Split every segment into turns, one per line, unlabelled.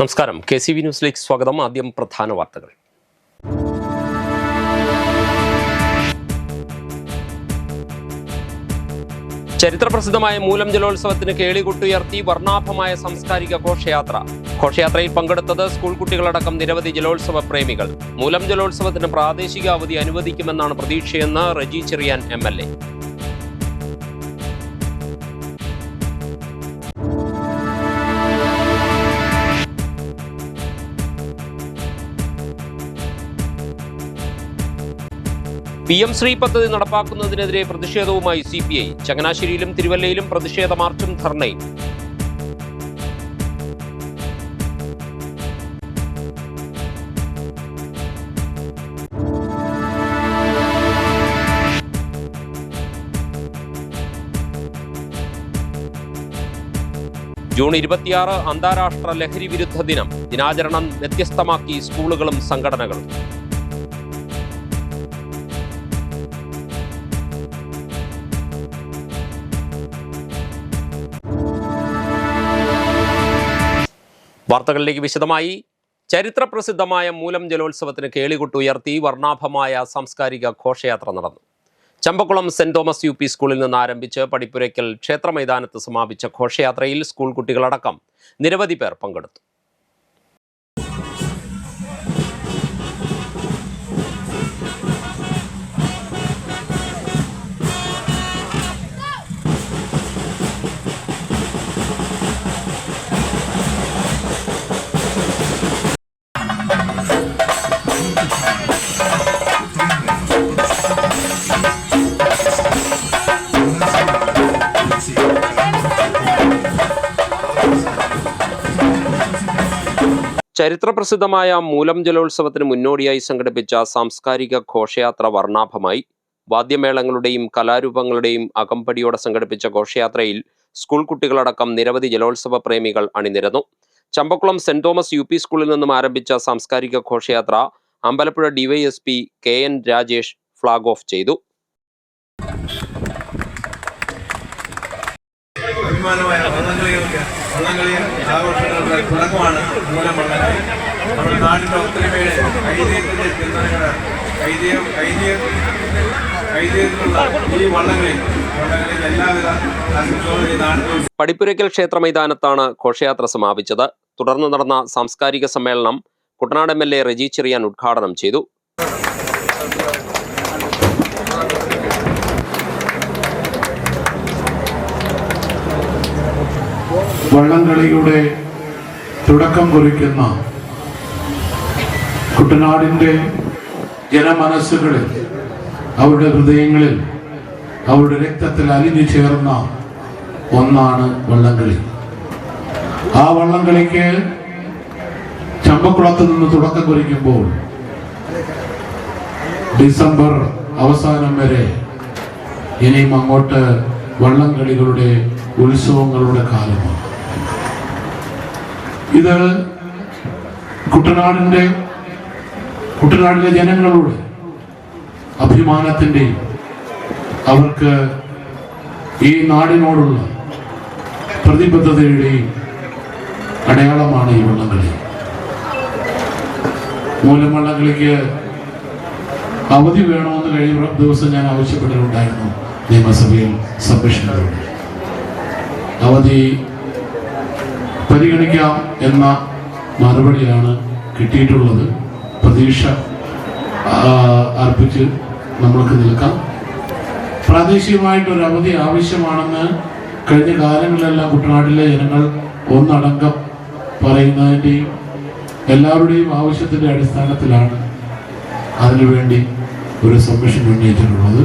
നമസ്കാരം. KCV ന്യൂസിലേക്ക് സ്വാഗതം. ആദ്യം പ്രധാന വാർത്തകൾ. ചരിത്രപ്രസിദ്ധമായ മൂലം ജലോത്സവത്തിന് കേളികൊട്ടുയർത്തി വർണ്ണാഭമായ സാംസ്കാരിക ഘോഷയാത്ര. ഘോഷയാത്രയിൽ പങ്കെടുത്തത് സ്കൂൾ കുട്ടികളടക്കം നിരവധി ജലോത്സവ പ്രേമികൾ. മൂലം ജലോത്സവത്തിന് പ്രാദേശിക അവധി അനുവദിക്കുമെന്നാണ് പ്രതീക്ഷയെന്ന് റജി ചെറിയാൻ MLA. PM ശ്രീ പദ്ധതി നടപ്പാക്കുന്നതിനെതിരെ പ്രതിഷേധവുമായി CPI. ചങ്ങനാശ്ശേരിയിലും തിരുവല്ലയിലും പ്രതിഷേധ മാർച്ചും ധർണയും. ജൂൺ 26 അന്താരാഷ്ട്ര ലഹരി വിരുദ്ധ ദിനം. ദിനാചരണം വ്യത്യസ്തമാക്കി സ്കൂളുകളും സംഘടനകളും. വാർത്തകളിലേക്ക് വിശദമായി. ചരിത്രപ്രസിദ്ധമായ മൂലം ജലോത്സവത്തിന് കേളികൊട്ടുയർത്തി വർണ്ണാഭമായ സാംസ്കാരിക ഘോഷയാത്ര നടന്നു. ചമ്പക്കുളം സെന്റ് തോമസ് UP സ്കൂളിൽ നിന്ന് ആരംഭിച്ച് പടിപ്പുരയ്ക്കൽ ക്ഷേത്ര മൈതാനത്ത് സമാപിച്ച ഘോഷയാത്രയിൽ സ്കൂൾ കുട്ടികളടക്കം നിരവധി പേർ പങ്കെടുത്തു. ചരിത്രപ്രസിദ്ധമായ മൂലം ജലോത്സവത്തിന് മുന്നോടിയായി സംഘടിപ്പിച്ച സാംസ്കാരിക ഘോഷയാത്ര വർണ്ണാഭമായി. വാദ്യമേളങ്ങളുടെയും കലാരൂപങ്ങളുടെയും അകമ്പടിയോടെ സംഘടിപ്പിച്ച ഘോഷയാത്രയിൽ സ്കൂൾ കുട്ടികളടക്കം നിരവധി ജലോത്സവ പ്രേമികൾ അണിനിരന്നു. ചമ്പക്കുളം സെന്റ് തോമസ് UP സ്കൂളിൽ നിന്നും ആരംഭിച്ച സാംസ്കാരിക ഘോഷയാത്ര Ambalappuzha DYSP KN Rajesh flag off ചെയ്തു.
വള്ളംകളി ആഘോഷങ്ങളുടെ തുടക്കമാണ് മൂലം വള്ളംകളി. നമ്മുടെ നാടിൻ്റെ ഒത്തൊരുമയുടെ ഐതിഹ്യത്തിൻ്റെ ഐതിഹ്യത്തിലുള്ള ഈ വള്ളംകളി എല്ലാവിധ ആശംസകളും ഈ നാടിനും.
പടിപ്പുരയ്ക്കൽ ക്ഷേത്ര മൈതാനത്താണ് ഘോഷയാത്ര സമാപിച്ചത്. തുടർന്ന് നടന്ന സാംസ്കാരിക സമ്മേളനം കുട്ടനാട് MLA റജി ചെറിയാൻ ഉദ്ഘാടനം ചെയ്തു.
വള്ളംകളിയുടെ തുടക്കം കുറിക്കുന്ന കുട്ടനാടിൻ്റെ ജനമനസ്സുകളിൽ, അവരുടെ ഹൃദയങ്ങളിൽ, അവരുടെ രക്തത്തിൽ അലിഞ്ഞു ചേർന്ന ഒന്നാണ് വള്ളംകളി. ആ വള്ളംകളിക്ക് ചമ്പക്കുളത്ത് നിന്ന് തുടക്കം കുറിക്കുമ്പോൾ ഡിസംബർ അവസാനം വരെ ഇനിയും അങ്ങോട്ട് വള്ളംകളികളുടെ ഉത്സവങ്ങളുടെ കാലമാണ്. ഇത് കുട്ടനാടിലെ ജനങ്ങളുടെ അഭിമാനത്തിൻ്റെയും അവർക്ക് ഈ നാടിനോടുള്ള പ്രതിബദ്ധതയുടെയും അടയാളമാണ് ഈ വള്ളംകളി. മൂലം വള്ളംകളിക്ക് അവധി വേണമെന്ന് കഴിഞ്ഞ ദിവസം ഞാൻ ആവശ്യപ്പെട്ടിട്ടുണ്ടായിരുന്നു നിയമസഭയിൽ സബ്മിഷനിലൂടെ. അവധി പരിഗണിക്കാം എന്ന മറുപടിയാണ് കിട്ടിയിട്ടുള്ളത്. പ്രതീക്ഷ അർപ്പിച്ച് നമ്മൾക്ക് നിൽക്കാം. പ്രാദേശികമായിട്ടൊരു അവധി ആവശ്യമാണെന്ന് കഴിഞ്ഞ കാലങ്ങളിലെല്ലാം കുട്ടനാട്ടിലെ ജനങ്ങൾ ഒന്നടങ്കം പറയുന്നതിൻ്റെയും എല്ലാവരുടെയും ആവശ്യത്തിൻ്റെ അടിസ്ഥാനത്തിലാണ് അതിനുവേണ്ടി ഒരു സബ്മിഷൻ ഉന്നയിച്ചിട്ടുള്ളത്.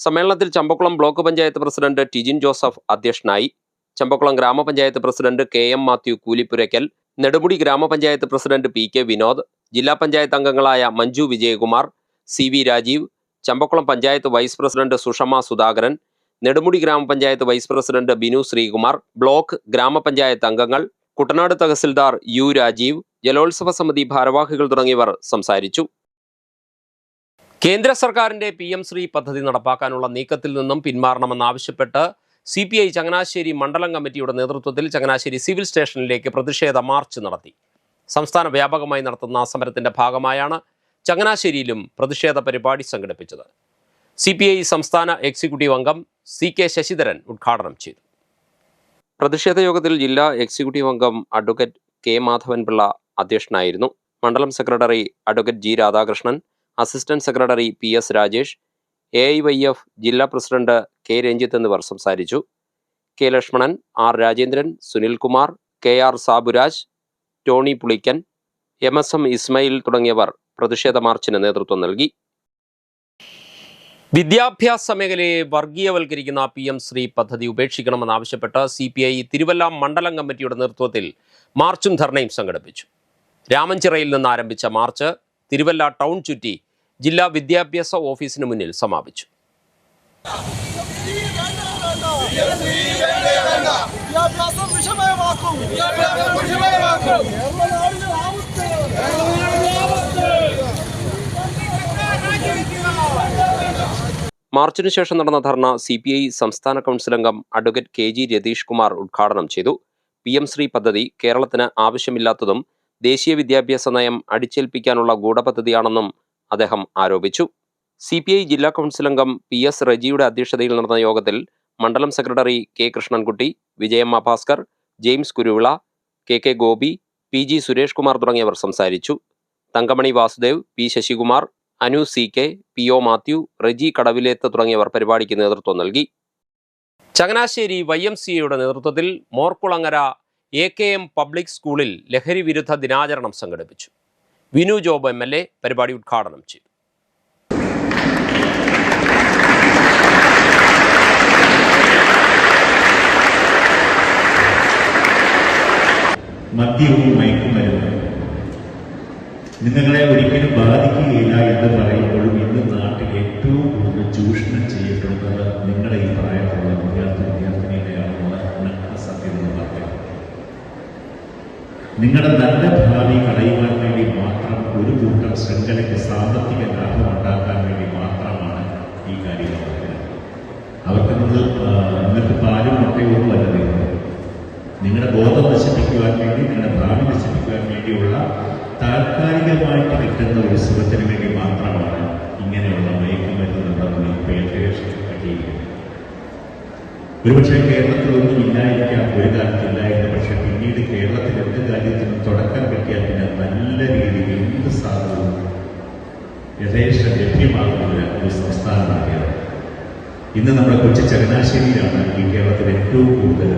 സമ്മേളനത്തിൽ Champakulam block panchayat president Tijin Joseph അധ്യക്ഷനായി. ചമ്പക്കുളം ഗ്രാമപഞ്ചായത്ത് president KM Mathew Koolipurackal, Nedumudi ഗ്രാമപഞ്ചായത്ത് പ്രസിഡന്റ് PK വിനോദ്, ജില്ലാ പഞ്ചായത്ത് അംഗങ്ങളായ Manju Vijayakumar, CV Rajeev, Champakulam panchayat vice president Sushama Sudhakaran, Nedumudi ഗ്രാമപഞ്ചായത്ത് vice president Binu Sreekumar, block ഗ്രാമപഞ്ചായത്ത് അംഗങ്ങൾ, കുട്ടനാട് തഹസിൽദാർ U രാജീവ്, ജലോത്സവ സമിതി ഭാരവാഹികൾ തുടങ്ങിയവർ സംസാരിച്ചു. കേന്ദ്ര സർക്കാരിന്റെ PM ശ്രീ പദ്ധതി നടപ്പാക്കാനുള്ള നീക്കത്തിൽ നിന്നും പിന്മാറണമെന്നാവശ്യപ്പെട്ട് CPI ചങ്ങനാശ്ശേരി മണ്ഡലം കമ്മിറ്റിയുടെ നേതൃത്വത്തിൽ ചങ്ങനാശ്ശേരി സിവിൽ സ്റ്റേഷനിലേക്ക് പ്രതിഷേധ മാർച്ച് നടത്തി. സംസ്ഥാന വ്യാപകമായി നടത്തുന്ന സമരത്തിന്റെ ഭാഗമായാണ് ചങ്ങനാശ്ശേരിയിലും പ്രതിഷേധ പരിപാടി സംഘടിപ്പിച്ചത്. CPI സംസ്ഥാന എക്സിക്യൂട്ടീവ് അംഗം CK ശശിധരൻ ഉദ്ഘാടനം ചെയ്തു. പ്രതിഷേധ യോഗത്തിൽ ജില്ലാ എക്സിക്യൂട്ടീവ് അംഗം അഡ്വക്കേറ്റ് K മാധവൻപിള്ള അധ്യക്ഷനായിരുന്നു. മണ്ഡലം secretary advocate G Radhakrishnan, assistant secretary PS Rajesh, AIYF ജില്ലാ പ്രസിഡന്റ് K രഞ്ജിത്ത് എന്നിവർ സംസാരിച്ചു. K Lakshmanan, R Rajendran, Sunilkumar, KR Saburaj, Tony Pulickan, MSM Ismail തുടങ്ങിയവർ പ്രതിഷേധ മാർച്ചിന് നേതൃത്വം നൽകി. വിദ്യാഭ്യാസ മേഖലയെ വർഗീയവൽക്കരിക്കുന്ന PM ശ്രീ പദ്ധതി ഉപേക്ഷിക്കണമെന്നാവശ്യപ്പെട്ട് CPI തിരുവല്ല മണ്ഡലം കമ്മിറ്റിയുടെ നേതൃത്വത്തിൽ മാർച്ചും ധർണയും സംഘടിപ്പിച്ചു. രാമഞ്ചിറയിൽ നിന്ന് ആരംഭിച്ച മാർച്ച് തിരുവല്ല ടൗൺ ചുറ്റി ജില്ലാ വിദ്യാഭ്യാസ ഓഫീസിന് മുന്നിൽ സമാപിച്ചു. മാർച്ചിനു ശേഷം നടന്ന ധർണ CPI സംസ്ഥാന കൗൺസിൽ അംഗം അഡ്വക്കേറ്റ് KG രതീഷ് കുമാർ ഉദ്ഘാടനം ചെയ്തു. PM ശ്രീ പദ്ധതി കേരളത്തിന് ആവശ്യമില്ലാത്തതും ദേശീയ വിദ്യാഭ്യാസ നയം അടിച്ചേൽപ്പിക്കാനുള്ള ഗൂഢപദ്ധതിയാണെന്നും അദ്ദേഹം ആരോപിച്ചു. CPI ജില്ലാ കൗൺസിൽ അംഗം PS റജിയുടെ അധ്യക്ഷതയിൽ നടന്ന യോഗത്തിൽ മണ്ഡലം secretary K Krishnankutty, Vijayamma Bhaskar, James Kuruvila, KK Gopi, PG Suresh Kumar തുടങ്ങിയവർ സംസാരിച്ചു. Thankamani Vasudev, P Sasikumar, Anu CK, PO Mathew, Reji കടവിലേത്ത് തുടങ്ങിയവർ പരിപാടിക്ക് നേതൃത്വം നൽകി. ചങ്ങനാശ്ശേരി YMCAയുടെ നേതൃത്വത്തിൽ മോർക്കുളങ്ങര AKM പബ്ലിക് സ്കൂളിൽ ലഹരി വിരുദ്ധ ദിനാചരണം സംഘടിപ്പിച്ചു. വിനു ജോബ് MLA പരിപാടി ഉദ്ഘാടനം ചെയ്തു.
മദ്യവും മയക്കുമരുന്നും നിങ്ങളെ ഒരിക്കലും ബാധിക്കുകയില്ല എന്ന് പറയുമ്പോഴും ഇന്ന് നാട്ടിൽ ഏറ്റവും കൂടുതൽ ചൂഷണം ചെയ്യപ്പെടുന്നത് നിങ്ങളുടെ ഈ പ്രായത്തിലുള്ള വിദ്യാർത്ഥിനികളെയാണെന്ന് സത്യം എന്ന് പറയാം. നിങ്ങളുടെ നല്ല ഭാവി കളയുവാൻ വേണ്ടി മാത്രം ഒരു കൂട്ടം ശൃംഖലയ്ക്ക് സാമ്പത്തിക ലാഭം ഉണ്ടാക്കാൻ വേണ്ടി മാത്രമാണ് ഈ കാര്യങ്ങൾ പറയുന്നത്. അവർക്ക് നിങ്ങൾക്ക് പാലും മുട്ടയൊന്നും അല്ല തരുന്നത്. നിങ്ങളുടെ ബോധം നശിപ്പിക്കുവാൻ വേണ്ടി, നിങ്ങളുടെ ഭാവി നശിപ്പിക്കുവാൻ വേണ്ടിയുള്ള താൽക്കാലികമായിട്ട് കിട്ടുന്ന ഒരു സുഖത്തിന് വേണ്ടി മാത്രമാണ് ഇങ്ങനെയുള്ള മയക്കുമരുന്ന് കഴിയുന്നത്. ഒരുപക്ഷെ കേരളത്തിലൊന്നും ഇല്ലായിരിക്കാം, ഒരു കാലത്തില്ലായിരുന്നു. പക്ഷെ പിന്നീട് കേരളത്തിൽ എന്ത് കാര്യത്തിനും തുടക്കം കിട്ടിയാൽ പിന്നെ നല്ല രീതിയിൽ എന്ത് സാധനവും യഥേഷ്ടം ലഭ്യമാകുന്ന ഒരു സംസ്ഥാനമാണ് കേരളം. ഇന്ന് നമ്മുടെ കൊച്ചി ചങ്ങനാശ്ശേരിയിലാണ് ഈ കേരളത്തിൽ ഏറ്റവും കൂടുതൽ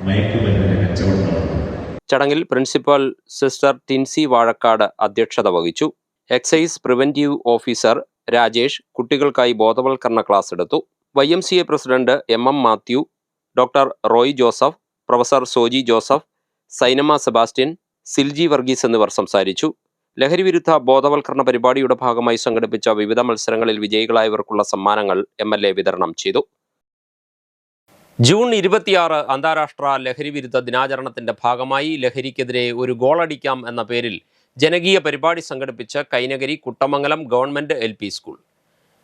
മയക്കുമരുന്നിന്റെ കച്ചവടം നടത്തുന്നത്.
ചടങ്ങിൽ പ്രിൻസിപ്പൽ സിസ്റ്റർ ടിൻസി വാഴക്കാട് അധ്യക്ഷത വഹിച്ചു. എക്സൈസ് പ്രിവന്റീവ് ഓഫീസർ രാജേഷ് കുട്ടികൾക്കായി ബോധവൽക്കരണ ക്ലാസ് എടുത്തു. YMCA president MM Mathew, doctor Roy Joseph, professor Soji Joseph, Sainama Sebastian, Silji Varghese എന്നിവർ സംസാരിച്ചു. ലഹരി വിരുദ്ധ ബോധവൽക്കരണ പരിപാടിയുടെ ഭാഗമായി സംഘടിപ്പിച്ച വിവിധ മത്സരങ്ങളിൽ വിജയികളായവർക്കുള്ള സമ്മാനങ്ങൾ MLA വിതരണം ചെയ്തു. ജൂൺ 26 അന്താരാഷ്ട്ര ലഹരി വിരുദ്ധ ദിനാചരണത്തിന്റെ ഭാഗമായി ലഹരിക്കെതിരെ ഒരു ഗോളടിക്കാം എന്ന പേരിൽ ജനകീയ പരിപാടി സംഘടിപ്പിച്ച് Kainakary Kuttamangalam government LP school.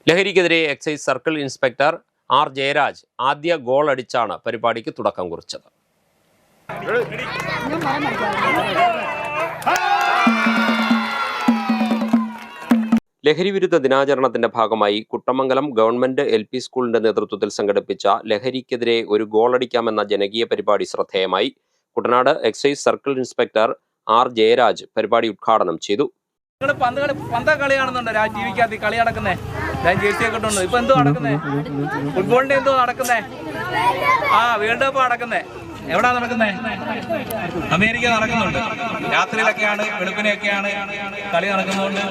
ലഹരിക്കെതിരെ excise circle inspector R Jayaraj ആദ്യ ഗോൾ അടിച്ചാണ് പരിപാടിക്ക് തുടക്കം കുറിച്ചത്. ലഹരി വിരുദ്ധ ദിനാചരണത്തിന്റെ ഭാഗമായി കുട്ടമംഗലം ഗവൺമെന്റ് LP സ്കൂളിന്റെ നേതൃത്വത്തിൽ സംഘടിപ്പിച്ച ലഹരിക്കെതിരെ ഒരു ഗോളടിക്കാമെന്ന ജനകീയ പരിപാടി ശ്രദ്ധേയമായി. Kuttanad excise circle inspector R Jayaraj പരിപാടി ഉദ്ഘാടനം ചെയ്തു.
പന്ത കളി കാണുന്നുണ്ട് ടി വിക്കകത്ത് കളി നടക്കുന്നേ, ഞാൻ ജേഴ്സിയൊക്കെ ഇട്ടുണ്ട്. ഇപ്പൊ എന്തോ നടക്കുന്നേ, ഫുട്ബോളിന്റെ എന്തോ നടക്കുന്നേ, വേൾഡ് കപ്പ് നടക്കുന്നേ. എവിടാ നടക്കുന്നേ? അമേരിക്ക നടക്കുന്നുണ്ട്. രാത്രിയിലൊക്കെയാണ്, വെളുപ്പിനെയൊക്കെയാണ് കളി നടക്കുന്നതുകൊണ്ട്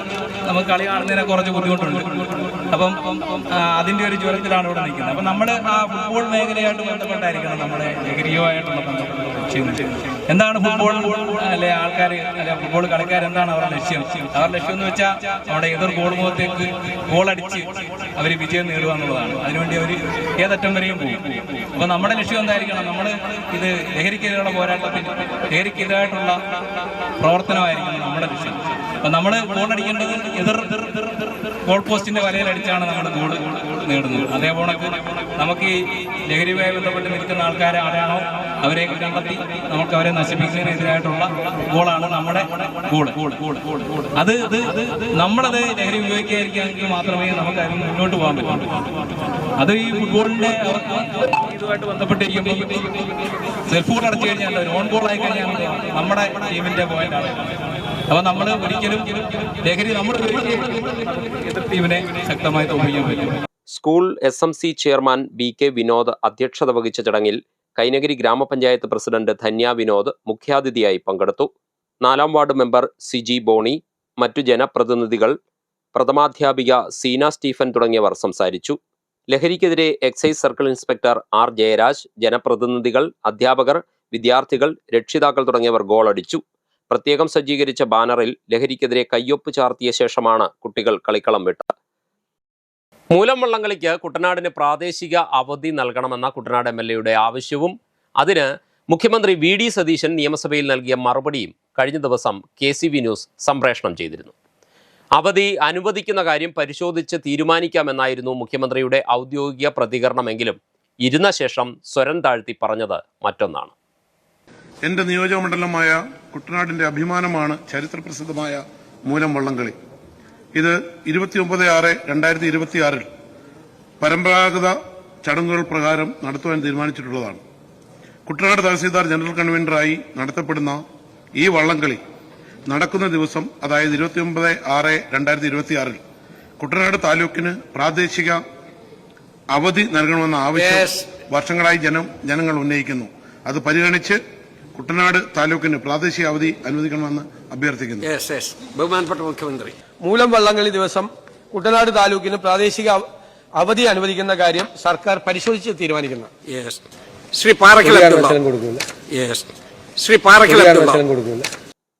നമുക്ക് കളി കാണുന്നതിനെ കുറച്ച് ബുദ്ധിമുട്ടുണ്ട്. അപ്പം അതിൻ്റെ ഒരു ജ്വരത്തിലാണ് ഇവിടെ നിൽക്കുന്നത്. അപ്പം നമ്മൾ ആ ഫുട്ബോൾ മേഖലയായിട്ട് ബന്ധപ്പെട്ടായിരിക്കണം നമ്മുടെ ലഹരിയുമായിട്ടുള്ള ബന്ധപ്പെട്ട് എന്താണ് ഫുട്ബോൾ അല്ലെ ആൾക്കാർ അല്ലെ ഫുട്ബോൾ കളിക്കാർ എന്താണ് അവരുടെ ലക്ഷ്യം? അവരുടെ ലക്ഷ്യം എന്ന് വെച്ചാൽ നമ്മുടെ എതിർ ഗോൾ മുഖത്തേക്ക് ഗോളടിച്ച് അവർ വിജയം നേടുക എന്നുള്ളതാണ്. അതിനുവേണ്ടി അവർ ഏതറ്റം വരെയും പോകും. അപ്പോൾ നമ്മുടെ ലക്ഷ്യം എന്തായിരിക്കണം? നമ്മൾ ഇത് ലഹരിക്കെതിരെയുള്ള പോരാട്ടത്തിന്, ലഹരിക്കെതിരായിട്ടുള്ള പ്രവർത്തനമായിരിക്കണം നമ്മുടെ ലക്ഷ്യം. അപ്പൊ നമ്മൾ ഗോൾ അടിക്കേണ്ടത് എതിർ ഗോൾ പോസ്റ്റിന്റെ വലയിലടിച്ചാണ് നമ്മൾ ഗോൾ നേടുന്നത്. അതേപോലെ നമുക്ക് ഈ ലഹരിയുമായി ബന്ധപ്പെട്ട് നിൽക്കുന്ന ആൾക്കാരെ ആരാണോ അവരെ കണ്ടെത്തി നമുക്ക് അവരെ നശിപ്പിക്കുന്നതിനെതിരായിട്ടുള്ള ഗോളാണ് നമ്മുടെ ഗോൾ. അത് നമ്മളത് ലഹരി ഉപയോഗിക്കാതിരിക്കുകയാണെങ്കിൽ മാത്രമേ നമുക്ക് അതിൽ മുന്നോട്ട് പോകാൻ പറ്റൂ. അത് ഈ ഫുട്ബോളിന്റെ ഇതുമായിട്ട് ബന്ധപ്പെട്ടിരിക്കുമ്പോൾ സെൽഫ് ഗോൾ അടച്ചു കഴിഞ്ഞാൽ ഒരു ഓൺ ഗോൾ ആയി കഴിഞ്ഞാൽ നമ്മുടെ ടീമിന്റെ പോയിന്റാണ്. അപ്പൊ നമ്മൾ ഒരിക്കലും ലഹരി നമ്മൾ എതിർ ടീമിനെ ശക്തമായി തോൽപ്പിക്കാൻ പറ്റും.
School SMC chairman BK Vinod അധ്യക്ഷത വഹിച്ച ചടങ്ങിൽ കൈനഗിരി ഗ്രാമപഞ്ചായത്ത് പ്രസിഡന്റ് ധന്യ വിനോദ് മുഖ്യാതിഥിയായി പങ്കെടുത്തു. 4ാം വാർഡ് മെമ്പർ സിജി ബോണി, മറ്റു ജനപ്രതിനിധികൾ, പ്രഥമാധ്യാപിക സീന സ്റ്റീഫൻ തുടങ്ങിയവർ സംസാരിച്ചു. ലഹരിക്കെതിരെ excise circle inspector R Jayaraj, ജനപ്രതിനിധികൾ, അധ്യാപകർ, വിദ്യാർത്ഥികൾ, രക്ഷിതാക്കൾ തുടങ്ങിയവർ ഗോളടിച്ചു. പ്രത്യേകം സജ്ജീകരിച്ച ബാനറിൽ ലഹരിക്കെതിരെ കയ്യൊപ്പ് ചാർത്തിയ ശേഷമാണ് കുട്ടികൾ കളിക്കളം വിട്ടത്. മൂലം വള്ളംകളിക്ക് കുട്ടനാടിന് പ്രാദേശിക അവധി നൽകണമെന്ന കുട്ടനാട് MLAയുടെ ആവശ്യവും അതിന് മുഖ്യമന്ത്രി VD സതീശൻ നിയമസഭയിൽ നൽകിയ മറുപടിയും കഴിഞ്ഞ ദിവസം KCV ന്യൂസ് സംപ്രേഷണം ചെയ്തിരുന്നു. അവധി അനുവദിക്കുന്ന കാര്യം പരിശോധിച്ച് തീരുമാനിക്കാമെന്നായിരുന്നു മുഖ്യമന്ത്രിയുടെ ഔദ്യോഗിക പ്രതികരണമെങ്കിലും ഇരുന്ന ശേഷം സ്വരം താഴ്ത്തി പറഞ്ഞത് മറ്റൊന്നാണ്.
എന്റെ നിയോജകമണ്ഡലമായ കുട്ടനാടിന്റെ അഭിമാനമാണ് ചരിത്രപ്രസിദ്ധമായ മൂലം വള്ളംകളി. ഇത് 29/6/2026 പരമ്പരാഗത ചടങ്ങുകൾ പ്രകാരം നടത്തുവാൻ തീരുമാനിച്ചിട്ടുള്ളതാണ്. കുട്ടനാട് തഹസീൽദാർ ജനറൽ കൺവീനറായി നടത്തപ്പെടുന്ന ഈ വള്ളംകളി നടക്കുന്ന ദിവസം, അതായത് 29/6/2026 കുട്ടനാട് താലൂക്കിന് പ്രാദേശിക അവധി നൽകണമെന്ന ആവശ്യം വർഷങ്ങളായി ജനങ്ങൾ ഉന്നയിക്കുന്നു. അത് പരിഗണിച്ച് കുട്ടനാട് താലൂക്കിന് പ്രാദേശിക അവധി അനുവദിക്കണമെന്ന് അഭ്യർത്ഥിക്കുന്നു.
ബഹുമാനപ്പെട്ട മുഖ്യമന്ത്രി,
മൂലം വള്ളംകളി ദിവസം കുട്ടനാട് താലൂക്കിന് പ്രാദേശിക അവധി അനുവദിക്കുന്ന കാര്യം സർക്കാർ പരിശോധിച്ച് തീരുമാനിക്കുന്നു.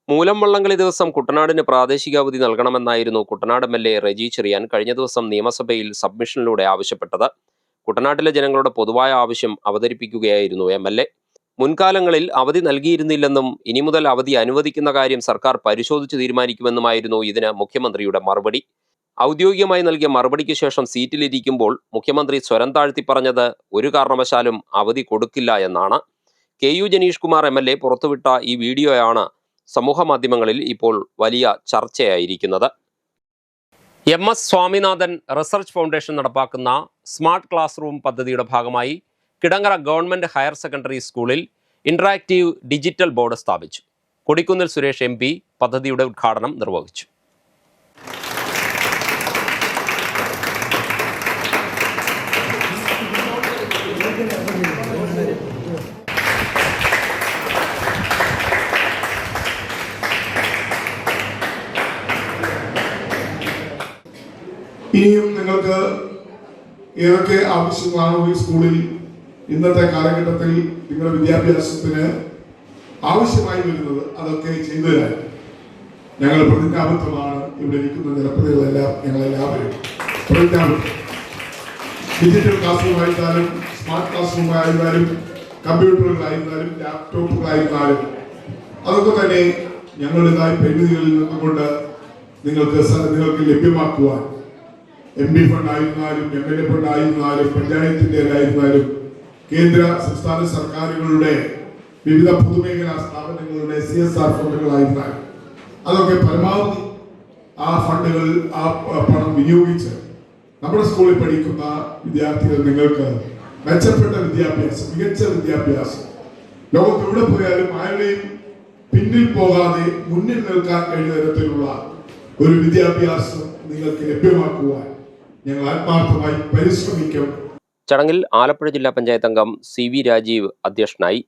മൂലം വള്ളംകളി ദിവസം കുട്ടനാടിന് പ്രാദേശിക അവധി നൽകണമെന്നായിരുന്നു കുട്ടനാട് MLA റെജി ചെറിയാൻ കഴിഞ്ഞ ദിവസം നിയമസഭയിൽ സബ്മിഷനിലൂടെ ആവശ്യപ്പെട്ടത്. കുട്ടനാട്ടിലെ ജനങ്ങളുടെ പൊതുവായ ആവശ്യം അവതരിപ്പിക്കുകയായിരുന്നു MLA. മുൻകാലങ്ങളിൽ അവധി നൽകിയിരുന്നില്ലെന്നും ഇനി മുതൽ അവധി അനുവദിക്കുന്ന കാര്യം സർക്കാർ പരിശോധിച്ച് തീരുമാനിക്കുമെന്നുമായിരുന്നു ഇതിന് മുഖ്യമന്ത്രിയുടെ മറുപടി. ഔദ്യോഗികമായി നൽകിയ മറുപടിക്ക് ശേഷം സീറ്റിലിരിക്കുമ്പോൾ മുഖ്യമന്ത്രി സ്വരം താഴ്ത്തി പറഞ്ഞത് ഒരു കാരണവശാലും അവധി കൊടുക്കില്ല എന്നാണ്. KU ജനീഷ് കുമാർ MLA പുറത്തുവിട്ട ഈ വീഡിയോയാണ് സമൂഹ മാധ്യമങ്ങളിൽ ഇപ്പോൾ വലിയ ചർച്ചയായിരിക്കുന്നത്. MS സ്വാമിനാഥൻ റിസർച്ച് ഫൗണ്ടേഷൻ നടപ്പാക്കുന്ന സ്മാർട്ട് ക്ലാസ് റൂം പദ്ധതിയുടെ ഭാഗമായി കിടങ്ങറ ഗവൺമെന്റ് ഹയർ സെക്കൻഡറി സ്കൂളിൽ ഇന്ററാക്റ്റീവ് ഡിജിറ്റൽ ബോർഡ് സ്ഥാപിച്ചു. കൊടിക്കുന്നിൽ സുരേഷ് MP പദ്ധതിയുടെ ഉദ്ഘാടനം നിർവഹിച്ചു.
ഇനിയും നിങ്ങൾക്ക് ഏതൊക്കെ ആവശ്യങ്ങളാണോ ഈ സ്കൂളിൽ ഇന്നത്തെ കാലഘട്ടത്തിൽ നിങ്ങളുടെ വിദ്യാഭ്യാസത്തിന് ആവശ്യമായി വരുന്നത് അതൊക്കെ ചെയ്തു തരാൻ ഞങ്ങൾ പ്രതിജ്ഞാബദ്ധമാണ്. ഇവിടെ ഇരിക്കുന്ന ജനപ്രതിനിധികളെല്ലാം ഞങ്ങളെല്ലാവരും പ്രതിജ്ഞാബദ്ധം. ഡിജിറ്റൽ ക്ലാസ് റൂം ആയിരുന്നാലും സ്മാർട്ട് ക്ലാസ് റൂം ആയിരുന്നാലും കമ്പ്യൂട്ടറുകളായിരുന്നാലും ലാപ്ടോപ്പുകളായിരുന്നാലും അതൊക്കെ തന്നെ ഞങ്ങളുടേതായ പരിമിതികളിൽ നിന്നുകൊണ്ട് നിങ്ങൾക്ക് ലഭ്യമാക്കുവാൻ MP ഫണ്ട് ആയിരുന്നാലും MLA ഫണ്ട് ആയിരുന്നാലും പഞ്ചായത്തിൻ്റെതായിരുന്നാലും കേന്ദ്ര സംസ്ഥാന സർക്കാരുകളുടെ വിവിധ പൊതുമേഖലാ സ്ഥാപനങ്ങളുടെ CSR ഫണ്ടുകളായിരുന്നാലും അതൊക്കെ പരമാവധി ആ ഫണ്ടുകൾ ആ പണം വിനിയോഗിച്ച് നമ്മുടെ സ്കൂളിൽ പഠിക്കുന്ന വിദ്യാർത്ഥികൾ നിങ്ങൾക്ക് മെച്ചപ്പെട്ട വിദ്യാഭ്യാസം, മികച്ച വിദ്യാഭ്യാസം, ലോകത്ത് എവിടെ പോയാലും ആരുടെയും പിന്നിൽ പോകാതെ മുന്നിൽ നിൽക്കാൻ കഴിയുന്ന തരത്തിലുള്ള ഒരു വിദ്യാഭ്യാസം നിങ്ങൾക്ക് ലഭ്യമാക്കുവാൻ ഞങ്ങൾ ആത്മാർത്ഥമായി പരിശ്രമിക്കും.
ചടങ്ങിൽ ആലപ്പുഴ ജില്ലാ പഞ്ചായത്ത് അംഗം CV രാജീവ് അധ്യക്ഷനായി.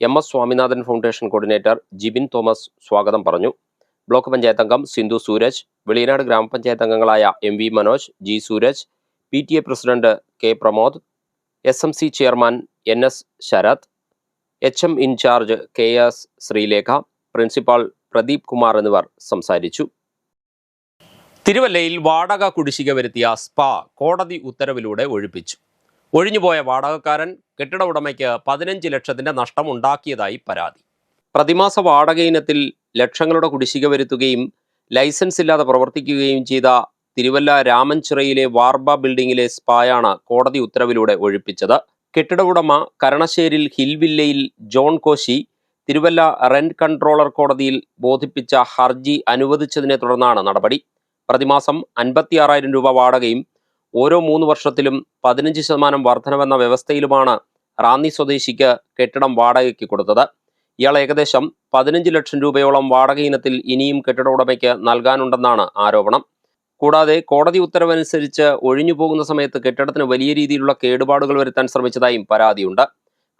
MS Swaminathan foundation coordinator Jibin Thomas സ്വാഗതം പറഞ്ഞു. ബ്ലോക്ക് പഞ്ചായത്ത് അംഗം സിന്ധു സൂരജ്, വെളിയനാട് ഗ്രാമപഞ്ചായത്ത് അംഗങ്ങളായ MV Manoj, G Sooraj, PTA president K Pramod, SMC chairman NS Sharath, HM incharge KS Sreelekha, principal Pradeep Kumar എന്നിവർ സംസാരിച്ചു. തിരുവല്ലയിൽ വാടക കുടിശ്ശിക വരുത്തിയ സ്പാ കോടതി ഉത്തരവിലൂടെ ഒഴിപ്പിച്ചു. ഒഴിഞ്ഞുപോയ വാടകക്കാരൻ കെട്ടിട ഉടമയ്ക്ക് 15 ലക്ഷത്തിന്റെ നഷ്ടം ഉണ്ടാക്കിയതായി പരാതി. പ്രതിമാസ വാടക ഇനത്തിൽ ലക്ഷങ്ങളുടെ കുടിശ്ശിക വരുത്തുകയും ലൈസൻസ് ഇല്ലാതെ പ്രവർത്തിക്കുകയും ചെയ്ത തിരുവല്ല രാമൻചിറയിലെ വാർബ ബിൽഡിംഗിലെ സ്പായാണ് കോടതി ഉത്തരവിലൂടെ ഒഴിപ്പിച്ചത്. കെട്ടിട ഉടമ കരണശ്ശേരിൽ ഹിൽവില്ലയിൽ John Koshy Thiruvalla rent controller കോടതിയിൽ ബോധിപ്പിച്ച ഹർജി അനുവദിച്ചതിനെ തുടർന്നാണ് നടപടി. പ്രതിമാസം 56,000 രൂപ വാടകയും ഓരോ 3 വർഷത്തിലും 15% വർധനവെന്ന വ്യവസ്ഥയിലുമാണ് റാന്നി സ്വദേശിക്ക് കെട്ടിടം വാടകയ്ക്ക് കൊടുത്തത്. ഇയാൾ ഏകദേശം 15 ലക്ഷം രൂപയോളം വാടക ഇനത്തിൽ ഇനിയും കെട്ടിട ഉടമയ്ക്ക് നൽകാനുണ്ടെന്നാണ് ആരോപണം. കൂടാതെ കോടതി ഉത്തരവനുസരിച്ച് ഒഴിഞ്ഞു പോകുന്ന സമയത്ത് കെട്ടിടത്തിന് വലിയ രീതിയിലുള്ള കേടുപാടുകൾ വരുത്താൻ ശ്രമിച്ചതായും പരാതിയുണ്ട്.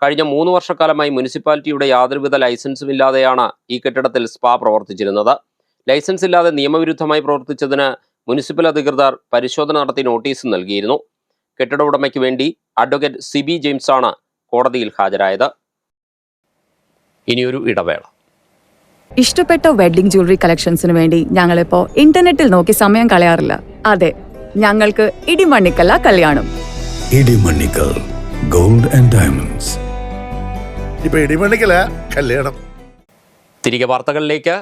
കഴിഞ്ഞ 3 വർഷക്കാലമായി മുനിസിപ്പാലിറ്റിയുടെ യാതൊരുവിധ ലൈസൻസും ഇല്ലാതെയാണ് ഈ കെട്ടിടത്തിൽ സ്പാ പ്രവർത്തിച്ചിരുന്നത്. ലൈസൻസ് ഇല്ലാതെ നിയമവിരുദ്ധമായി പ്രവർത്തിച്ചതിന് മുനിസിപ്പൽ അധികൃതർ പരിശോധന നടത്തി നോട്ടീസ് നൽകിയിരുന്നു. കെട്ടിട ഉടമയ്ക്ക് വേണ്ടി അഡ്വക്കേറ്റ് സിബി ജെയിംസ് ആണ് കോടതിയിൽ ഹാജരായത്. ഇനിയൊരു ഇടവേള.
ഇഷ്ടപ്പെട്ട വെഡ്ഡിംഗ് ജ്വല്ലറി കളക്ഷൻസിന് വേണ്ടി ഞങ്ങളിപ്പോ ഇന്റർനെറ്റിൽ നോക്കി സമയം കളയാറില്ല. അതെ, ഞങ്ങൾക്ക് ഇടിമണ്ണിക്കല്ല കല്യാണം.
Idimannickal gold and diamonds.
ഇപ്പൊ ഇടിമണ്ണിക്കല കല്യാണം.
തിരികെ വാർത്തകളിലേക്ക്.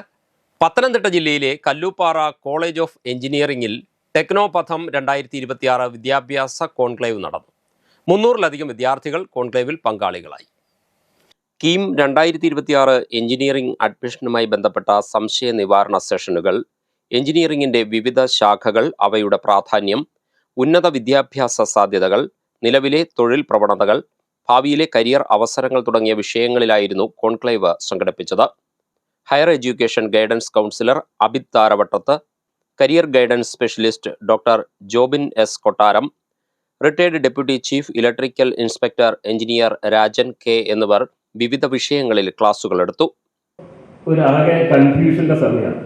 പത്തനംതിട്ട ജില്ലയിലെ കല്ലൂപ്പാറ കോളേജ് ഓഫ് എഞ്ചിനീയറിംഗിൽ ടെക്നോപഥം 2026 വിദ്യാഭ്യാസ കോൺക്ലേവ് നടന്നു. 300-ലധികം വിദ്യാർത്ഥികൾ കോൺക്ലേവിൽ പങ്കാളികളായി. കീം 2026 എഞ്ചിനീയറിംഗ് അഡ്മിഷനുമായി ബന്ധപ്പെട്ട സംശയ നിവാരണ സെഷനുകൾ, എഞ്ചിനീയറിംഗിൻ്റെ വിവിധ ശാഖകൾ, അവയുടെ പ്രാധാന്യം, ഉന്നത വിദ്യാഭ്യാസ സാധ്യതകൾ, നിലവിലെ തൊഴിൽ പ്രവണതകൾ, ഭാവിയിലെ കരിയർ അവസരങ്ങൾ തുടങ്ങിയ വിഷയങ്ങളിലായിരുന്നു കോൺക്ലേവ് സംഘടിപ്പിച്ചത്. Higher education guidance counsellor Abith Tharavattath, career guidance specialist doctor Jobin S Kottaram, retired deputy chief electrical inspector engineer Rajan K എന്നിവർ വിവിധ വിഷയങ്ങളിൽ ക്ലാസുകൾ എടുത്തു.
ആകെ കൺഫ്യൂഷന്റെ സമയമാണ്.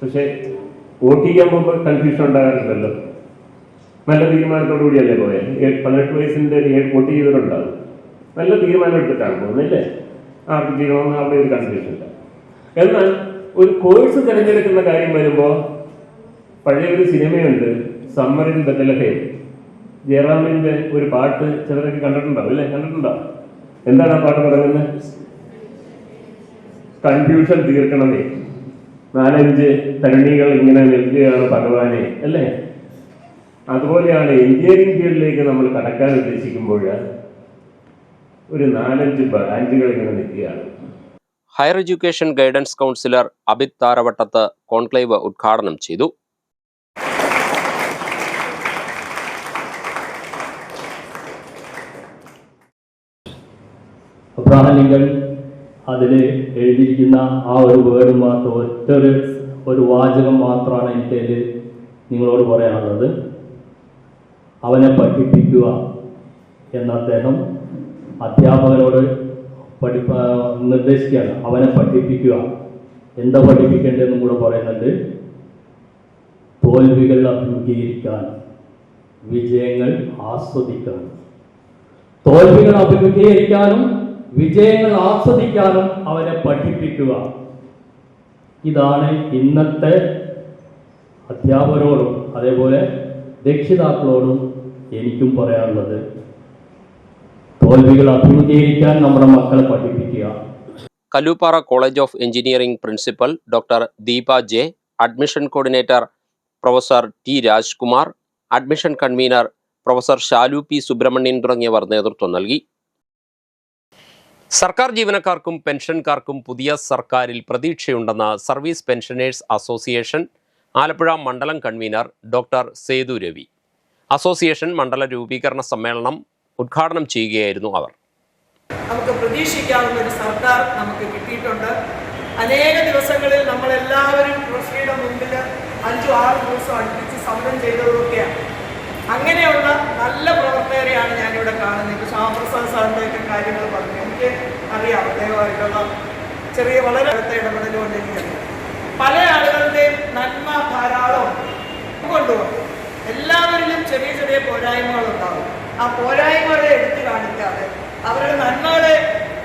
പക്ഷേ വോട്ട് ചെയ്യാൻ പോകുമ്പോൾ കൺഫ്യൂഷൻ ഉണ്ടാകാറില്ലല്ലോ. നല്ല തീരുമാനത്തോടു കൂടിയല്ലേ പോയത്. 18 വയസ്സിൻ്റെ വോട്ട് ചെയ്തവരുണ്ടാകും. നല്ല തീരുമാനം എടുത്തിട്ടാണ് പോകുന്നില്ലേ. ആർക്ക് ചെയ്യണമെന്ന് അവിടെ ഒരു കൺഫ്യൂഷൻ ഇല്ല. എന്നാൽ ഒരു കോഴ്സ് തിരഞ്ഞെടുക്കുന്ന കാര്യം വരുമ്പോൾ പഴയ ഒരു സിനിമയുണ്ട്, സമ്മർ ഇൻ ബെത്ലഹേം. ജയറാമിൻ്റെ ഒരു പാട്ട് ചിലരൊക്കെ കണ്ടിട്ടുണ്ടാവും അല്ലേ? കണ്ടിട്ടുണ്ടാവും. എന്താണ് ആ പാട്ട് പറയുന്നത്? കൺഫ്യൂഷൻ തീർക്കണമേ, 4-5 തരുണികൾ ഇങ്ങനെ നിൽക്കുകയാണ് ഭഗവാനെ, അല്ലേ? അതുപോലെയാണ് എഞ്ചിനീയറിംഗ് ഫീൽഡിലേക്ക് നമ്മൾ കടക്കാൻ ഉദ്ദേശിക്കുമ്പോൾ ഒരു 4-5 ബ്രാഞ്ചുകൾ ഇങ്ങനെ നിൽക്കുകയാണ്.
Higher education guidance counsellor Abith Tharavattath conclave ഉദ്ഘാടനം ചെയ്തു.
അബ്രഹാം ലിങ്കൺ അതിൽ എഴുതിയിരിക്കുന്ന ആ ഒരു വേർഡ് മാത്രം, ഒരു വാചകം മാത്രമാണ് എനിക്കതിൽ നിങ്ങളോട് പറയാനുള്ളത്. അവനെ പഠിപ്പിക്കുക എന്ന് അദ്ദേഹം അധ്യാപകരോട് നിർദ്ദേശിക്കുകയാണ്. അവനെ പഠിപ്പിക്കുക. എന്താ പഠിപ്പിക്കേണ്ടതെന്നും കൂടെ പറയുന്നുണ്ട്. തോൽവികൾ അഭിമുഖീകരിക്കാൻ, വിജയങ്ങൾ ആസ്വദിക്കാൻ. തോൽവികൾ അഭിമുഖീകരിക്കാനും വിജയങ്ങൾ ആസ്വദിക്കാനും അവനെ പഠിപ്പിക്കുക. ഇതാണ് ഇന്നത്തെ അധ്യാപകരോടും അതേപോലെ രക്ഷിതാക്കളോടും എനിക്കും പറയാനുള്ളത്. തോൽവികൾ അഭിമുഖീകരിക്കാൻ നമ്മുടെ മക്കളെ പഠിപ്പിക്കുക.
Kalloopara college of engineering principal doctor Deepa J, admission coordinator professor T Rajkumar, admission convener professor Shalu P Subramanian തുടങ്ങിയവർ നേതൃത്വം നൽകി. സർക്കാർ ജീവനക്കാർക്കും പെൻഷൻകാർക്കും പുതിയ സർക്കാരിൽ പ്രതീക്ഷയുണ്ടെന്ന് സർവീസ് പെൻഷനേഴ്സ് അസോസിയേഷൻ ആലപ്പുഴ മണ്ഡലം convener doctor Sethu Ravi. Association മണ്ഡല രൂപീകരണ സമ്മേളനം ഉദ്ഘാടനം ചെയ്യുകയായിരുന്നു അവർ.
നമുക്ക് പ്രതീക്ഷിക്കാവുന്ന ഒരു സർക്കാർ നമുക്ക് കിട്ടിയിട്ടുണ്ട്. അനേക ദിവസങ്ങളിൽ നമ്മളെല്ലാവരും ട്രസ്റ്റിയുടെ മുമ്പിൽ 5-6 ദിവസം അടുപ്പിച്ച് സമരം ചെയ്തതൊക്കെയാണ്. അങ്ങനെയുള്ള നല്ല പ്രവർത്തകരെയാണ് ഞാനിവിടെ കാണുന്നത്. ഇപ്പോൾ ശ്യാമപ്രസാദ് സാറിൻ്റെയൊക്കെ കാര്യങ്ങൾ പറഞ്ഞു എനിക്ക് അറിയാം. അദ്ദേഹമായിട്ടുള്ള ചെറിയ വളരെ അടുത്ത ഇടപെടലുകൊണ്ട് എനിക്കറിയാം. പല ആളുകളുടെയും നന്മ ധാരാളം കൊണ്ടുപോകും. എല്ലാവരിലും ചെറിയ ചെറിയ പോരായ്മകളുണ്ടാകും. ആ പോരായ്മകളെ എടുത്തു കാണിക്കാതെ അവരുടെ നന്മകളെ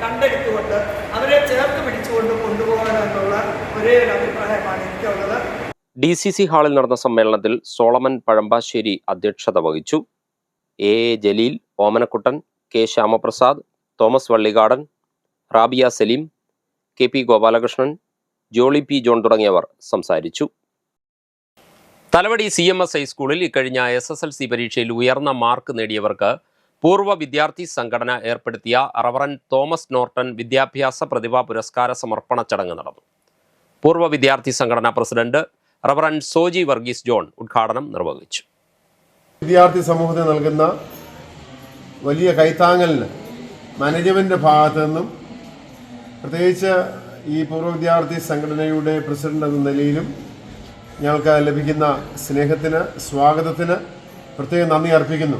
കണ്ടെടുത്തുകൊണ്ട് അവരെ ചേർത്ത് പിടിച്ചുകൊണ്ട് കൊണ്ടുപോകണമെന്നുള്ള ഒരേ ഒരു അഭിപ്രായമാണ് എനിക്കുള്ളത്.
DCC ഹാളിൽ നടന്ന സമ്മേളനത്തിൽ സോളമൻ പഴമ്പാശ്ശേരി അധ്യക്ഷത വഹിച്ചു. A Jaleel, Omanakuttan, K Shyamaprasad, Thomas Vallikadan, Rabia Salim, KP Gopalakrishnan, Jolly P John തുടങ്ങിയവർ സംസാരിച്ചു. തലവടി CMS ഹൈസ്കൂളിൽ ഇക്കഴിഞ്ഞ SSLC പരീക്ഷയിൽ ഉയർന്ന മാർക്ക് നേടിയവർക്ക് പൂർവ്വ വിദ്യാർത്ഥി സംഘടന ഏർപ്പെടുത്തിയ റവറൻ തോമസ് നോർട്ടൺ വിദ്യാഭ്യാസ പ്രതിഭാ പുരസ്കാര സമർപ്പണ ചടങ്ങ് നടന്നു. പൂർവ്വ വിദ്യാർത്ഥി സംഘടന പ്രസിഡന്റ് റവറൻ സോജി വർഗീസ് ജോൺ ഉദ്ഘാടനം നിർവഹിച്ചു.
വിദ്യാർത്ഥി സമൂഹത്തിന് നൽകുന്ന വലിയ കൈത്താങ്ങലിന് മാനേജ്മെൻറ്റിൻ്റെ ഭാഗത്തു നിന്നും പ്രത്യേകിച്ച് ഈ പൂർവ്വ വിദ്യാർത്ഥി സംഘടനയുടെ പ്രസിഡന്റ് എന്ന നിലയിലും ഞങ്ങൾക്ക് ലഭിക്കുന്ന സ്നേഹത്തിന്, സ്വാഗതത്തിന് പ്രത്യേകം നന്ദി അർപ്പിക്കുന്നു.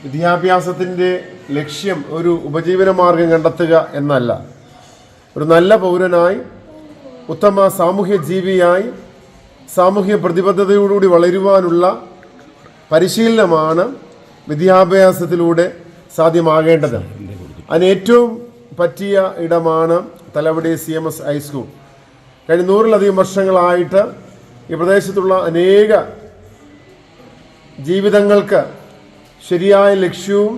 വിദ്യാഭ്യാസത്തിൻ്റെ ലക്ഷ്യം ഒരു ഉപജീവന മാർഗം കണ്ടെത്തുക എന്നല്ല, ഒരു നല്ല പൗരനായി, ഉത്തമ സാമൂഹ്യ ജീവിയായി, സാമൂഹ്യ പ്രതിബദ്ധതയോടുകൂടി വളരുവാനുള്ള പരിശീലനമാണ് വിദ്യാഭ്യാസത്തിലൂടെ സാധ്യമാകേണ്ടത്. അതിന് ഏറ്റവും പറ്റിയ ഇടമാണ് തലവടി CMS ഹൈസ്കൂൾ. കഴിഞ്ഞ 100-ലധികം വർഷങ്ങളായിട്ട് ഈ പ്രദേശത്തുള്ള അനേക ജീവിതങ്ങൾക്ക് ശരിയായ ലക്ഷ്യവും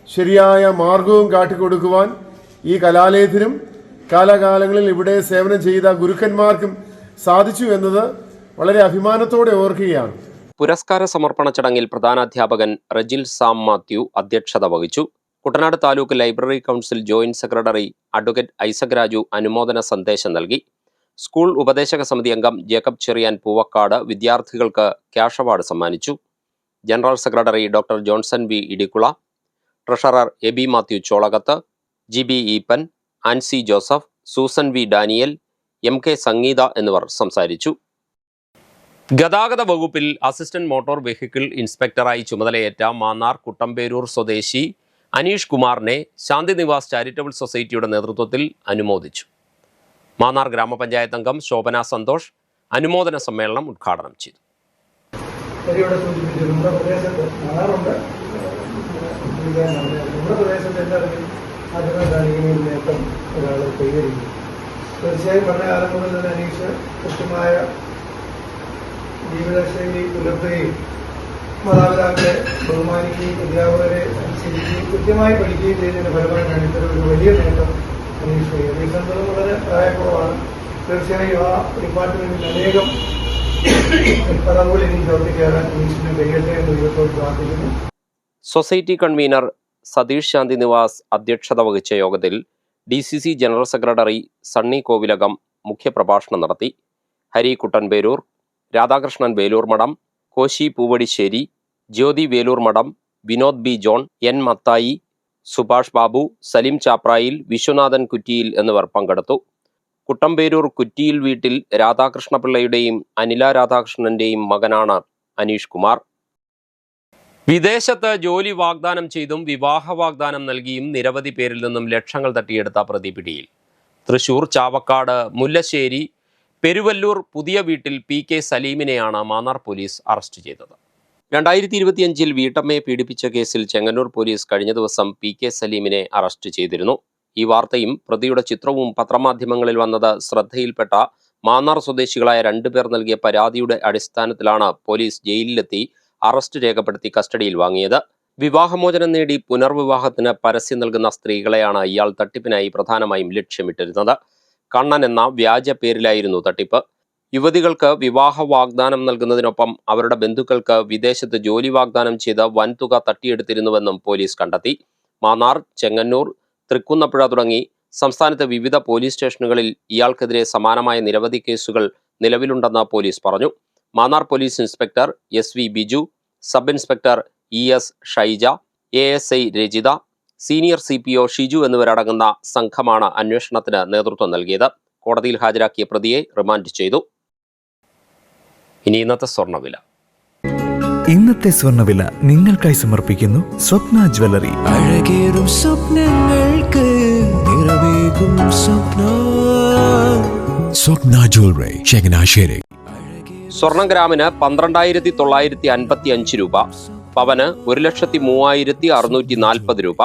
ശരിയായ മാർഗവും കാട്ടിക്കൊടുക്കുവാൻ ഈ കലാലയത്തിനും കാലാകാലങ്ങളിൽ ഇവിടെ സേവനം ചെയ്ത ഗുരുക്കന്മാർക്കും സാധിച്ചു എന്നത് വളരെ അഭിമാനത്തോടെ ഓർക്കുകയാണ്.
പുരസ്കാര സമർപ്പണ ചടങ്ങിൽ പ്രധാനാധ്യാപകൻ റജിൽ സാം മാത്യു അധ്യക്ഷത വഹിച്ചു. Kuttanad taluk library council joint secretary advocate Isaac Raju അനുമോദന സന്ദേശം നൽകി. സ്കൂൾ ഉപദേശക സമിതി അംഗം ജേക്കബ് ചെറിയാൻ പൂവക്കാട് വിദ്യാർത്ഥികൾക്ക് ക്യാഷ് അവാർഡ് സമ്മാനിച്ചു. General secretary doctor Johnson V Idicula, treasurer Eby Mathew Cholakath, GB Eapen, Ancy Joseph, Susan V Daniel, MK Sangeetha എന്നിവർ സംസാരിച്ചു. ഗതാഗത വകുപ്പിൽ അസിസ്റ്റന്റ് മോട്ടോർ വെഹിക്കിൾ ഇൻസ്പെക്ടറായി ചുമതലയേറ്റ മാന്നാർ കുട്ടമ്പേരൂർ സ്വദേശി അനീഷ് കുമാറിനെ ശാന്തിനിവാസ് ചാരിറ്റബിൾ സൊസൈറ്റിയുടെ നേതൃത്വത്തിൽ അനുമോദിച്ചു. മാന്നാർ ഗ്രാമപഞ്ചായത്ത് അംഗം ശോഭന സന്തോഷ് അനുമോദന സമ്മേളനം ഉദ്ഘാടനം ചെയ്തു.
തീർച്ചയായും പഠനകാലം മുതൽ തന്നെ അനീഷ് കൃത്യമായ ജീവിതശൈലി പുലർത്തുകയും മാതാപിതാക്കളെ ബഹുമാനിക്കുകയും അധ്യാപകരെ അനുസരിക്കുകയും കൃത്യമായി പഠിക്കുകയും ചെയ്യുന്നതിന് ഫലമായിട്ടാണ് ഇത്തരം ഒരു വലിയ നേട്ടം അനീഷ് അനീഷ് വളരെ പ്രായക്കുറവാണ്. തീർച്ചയായും ആ ഡിപ്പാർട്ട്മെന്റിൽ അനേകം പദവികൾ ഇനി പ്രവർത്തിക്കാറാൻ അനീഷിന് കഴിയട്ടെ എന്ന് ദൈവത്തോട് പ്രാർത്ഥിക്കുന്നു.
സൊസൈറ്റി കൺവീനർ സതീഷ് ശാന്തിനിവാസ് അധ്യക്ഷത വഹിച്ച യോഗത്തിൽ DCC ജനറൽ സെക്രട്ടറി സണ്ണി കോവിലകം മുഖ്യപ്രഭാഷണം നടത്തി. ഹരി കുട്ടൻപേരൂർ, രാധാകൃഷ്ണൻ വേലൂർ മഠം, Koshy പൂവടിശ്ശേരി, Jyothi Velur Madom, Vinod B John, N Mathai, Subhash Babu, Salim Chapprayil, Viswanathan Kuttiyil എന്നിവർ പങ്കെടുത്തു. കുട്ടമ്പേരൂർ കുറ്റിയിൽ വീട്ടിൽ രാധാകൃഷ്ണപിള്ളയുടെയും അനില രാധാകൃഷ്ണന്റെയും മകനാണ് അനീഷ് കുമാർ. വിദേശത്ത് ജോലി വാഗ്ദാനം ചെയ്തും വിവാഹ വാഗ്ദാനം നൽകിയും നിരവധി പേരിൽ നിന്നും ലക്ഷങ്ങൾ തട്ടിയെടുത്ത പ്രതി പിടിയിൽ. തൃശൂർ ചാവക്കാട് മുല്ലശ്ശേരി പെരുവല്ലൂർ പുതിയ വീട്ടിൽ PK സലീമിനെയാണ് മാന്നാർ പോലീസ് അറസ്റ്റ് ചെയ്തത്. 2025 വീട്ടമ്മയെ പീഡിപ്പിച്ച കേസിൽ ചെങ്ങന്നൂർ പോലീസ് കഴിഞ്ഞ ദിവസം PK സലീമിനെ അറസ്റ്റ് ചെയ്തിരുന്നു. ഈ വാർത്തയും പ്രതിയുടെ ചിത്രവും പത്രമാധ്യമങ്ങളിൽ വന്നത് ശ്രദ്ധയിൽപ്പെട്ട മാന്നാർ സ്വദേശികളായ 2 പേർ നൽകിയ പരാതിയുടെ അടിസ്ഥാനത്തിലാണ് പോലീസ് ജയിലിലെത്തി അറസ്റ്റ് രേഖപ്പെടുത്തി കസ്റ്റഡിയിൽ വാങ്ങിയത്. വിവാഹമോചനം നേടി പുനർവിവാഹത്തിന് പരസ്യം നൽകുന്ന സ്ത്രീകളെയാണ് ഇയാൾ തട്ടിപ്പിനായി പ്രധാനമായും ലക്ഷ്യമിട്ടിരുന്നത്. കണ്ണൻ എന്ന വ്യാജ പേരിലായിരുന്നു തട്ടിപ്പ്. യുവതികൾക്ക് വിവാഹ വാഗ്ദാനം നൽകുന്നതിനൊപ്പം അവരുടെ ബന്ധുക്കൾക്ക് വിദേശത്ത് ജോലി വാഗ്ദാനം ചെയ്ത് വൻതുക തട്ടിയെടുത്തിരുന്നുവെന്നും പോലീസ് കണ്ടെത്തി. മാന്നാർ, ചെങ്ങന്നൂർ, തൃക്കുന്നപ്പുഴ തുടങ്ങി സംസ്ഥാനത്തെ വിവിധ പോലീസ് സ്റ്റേഷനുകളിൽ ഇയാൾക്കെതിരെ സമാനമായ നിരവധി കേസുകൾ നിലവിലുണ്ടെന്ന് പോലീസ് പറഞ്ഞു. Mannar police inspector SV Biju, sub inspector ES Shaija, ASI Rajitha, senior CPO Shiju എന്നിവരടങ്ങുന്ന സംഘമാണ് അന്വേഷണത്തിന് നേതൃത്വം നൽകിയത്. കോടതിയിൽ ഹാജരാക്കിയ പ്രതിയെ റിമാൻഡ് ചെയ്തു. ഇനി ഇന്നത്തെ സ്വർണ്ണവില.
ഇന്നത്തെ സ്വർണ്ണവില നിങ്ങൾക്കായി സമർപ്പിക്കുന്നു സ്വപ്ന ജ്വല്ലറി.
അഴകേറും സ്വപ്നങ്ങൾക്ക് നിറവേകും സ്വപ്ന ജ്വല്ലറി, ചങ്ങനാശ്ശേരി.
സ്വർണം ഗ്രാമിന് 12,955 രൂപ, പവന് 1,03,640 രൂപ.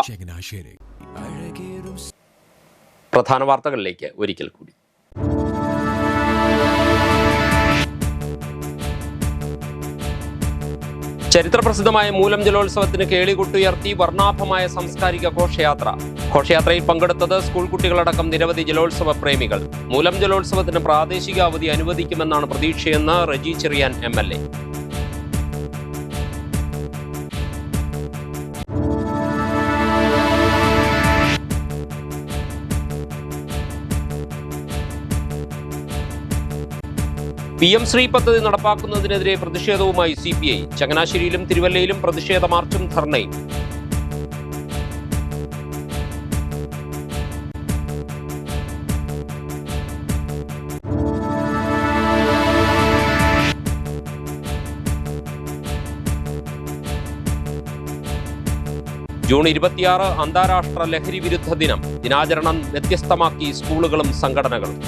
പ്രധാന വാർത്തകളിലേക്ക് ഒരിക്കൽ കൂടി. ചരിത്രപ്രസിദ്ധമായ മൂലം ജലോത്സവത്തിന് കേളികൊട്ടുയർത്തി വർണ്ണാഭമായ സാംസ്കാരിക ഘോഷയാത്ര. ഘോഷയാത്രയിൽ പങ്കെടുത്തത് സ്കൂൾ കുട്ടികളടക്കം നിരവധി ജലോത്സവ പ്രേമികൾ. മൂലം ജലോത്സവത്തിന് പ്രാദേശിക അവധി അനുവദിക്കുമെന്നാണ് പ്രതീക്ഷയെന്ന് റജി ചെറിയാൻ MLA. PM ശ്രീ പദ്ധതി നടപ്പാക്കുന്നതിനെതിരെ പ്രതിഷേധവുമായി CPI. ചങ്ങനാശ്ശേരിയിലും തിരുവല്ലയിലും പ്രതിഷേധ മാർച്ചും ധർണയും. ജൂൺ 26 അന്താരാഷ്ട്ര ലഹരി വിരുദ്ധ ദിനം. ദിനാചരണം വ്യത്യസ്തമാക്കി സ്കൂളുകളും സംഘടനകളും.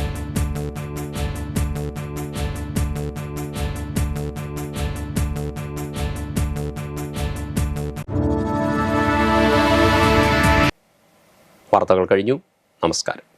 വാർത്തകൾ കഴിഞ്ഞു. നമസ്കാരം.